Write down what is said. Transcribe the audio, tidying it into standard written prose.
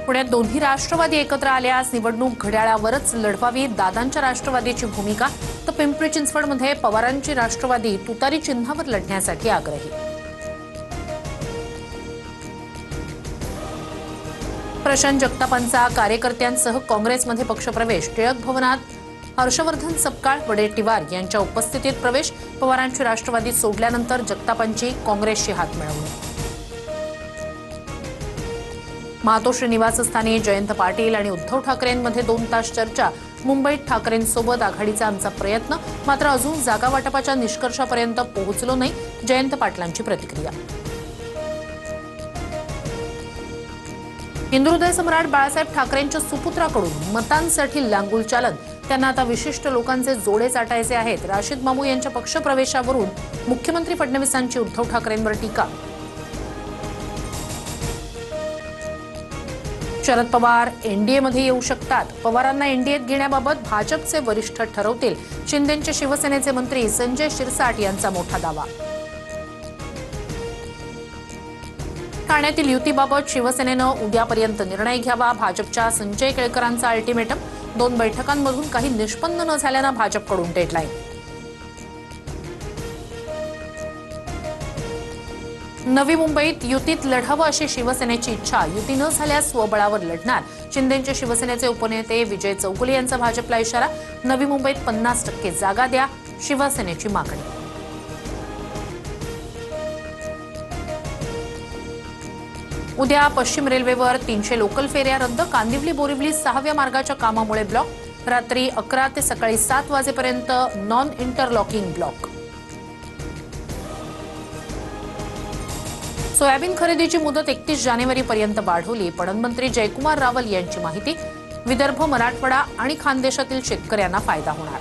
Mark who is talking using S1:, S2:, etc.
S1: पुण्यात दोन्ही राष्ट्रवादी एकत्र आल्यास निवडणूक घड्याळावरच लढवावी, दादांच्या राष्ट्रवादीची भूमिका. तर पिंपरी चिंचवडमध्ये पवारांची राष्ट्रवादी तुतारी चिन्हावर लढण्यासाठी आग्रही. प्रशांत जगतापांचा कार्यकर्त्यांसह काँग्रेसमध्ये पक्षप्रवेश. टिळक भवनात हर्षवर्धन सपकाळ, वडेट्टीवार यांच्या उपस्थितीत प्रवेश. पवारांची राष्ट्रवादी सोडल्यानंतर जगतापांची काँग्रेसशी हातमिळवणी. मातोश्री निवासस्थानी जयंत पाटील आणि उद्धव ठाकरेंमध्ये 2 तास चर्चा. मुंबईत ठाकरेंसोबत आघाडीचा आमचा प्रयत्न, मात्र अजून जागा वाटपाच्या निष्कर्षापर्यंत पोहोचलो नाही. जयंत पाटलांची प्रतिक्रिया. हिंदुहृदय सम्राट बाळासाहेब ठाकरेंच्या सुपुत्राकडून मतांसाठी लांगुल चालन. त्यांना आता विशिष्ट लोकांचे जोडे चाटायचे आहेत. राशीद मामू यांच्या पक्षप्रवेशावरून मुख्यमंत्री फडणवीसांची उद्धव ठाकरेंवर टीका. शरद पवार एनडीएमध्ये येऊ शकतात. पवारांना एनडीएत घेण्याबाबत भाजपचे वरिष्ठ ठरवतील. शिंदेचे शिवसेनेचे मंत्री संजय शिरसाट यांचा मोठा दावा. ठाण्यातील युतीबाबत शिवसेनेनं उद्यापर्यंत निर्णय घ्यावा. भाजपच्या संजय केळकरांचा अल्टिमेटम. 2 बैठकांमधून काही निष्पन्न न झाल्यानं भाजपकडून डेडलाईन. नवी मुंबईत युतीत लढावं अशी शिवसेनेची इच्छा. युती न झाल्यास स्वबळावर लढणार. शिंदेचे शिवसेनेचे उपनेते विजय चौगुले यांचा भाजपला इशारा. नवी मुंबईत 50% जागा द्या, शिवसेनेची मागणी. उद्या पश्चिम रेल्वेवर 300 लोकल फेऱ्या रद्द. कांदिवली बोरिवली 6व्या मार्गाच्या कामामुळे ब्लॉक. रात्री 11 ते सकाळी 7 वाजेपर्यंत नॉन इंटरलॉकिंग ब्लॉक. सोयाबीन खरेदीची मुदत 31 जानेवारीपर्यंत वाढवली. पणन मंत्री जयकुमार रावल यांची माहिती. विदर्भ, मराठवाडा आणि खानदेशातील शेतकऱ्यांना फायदा होणार.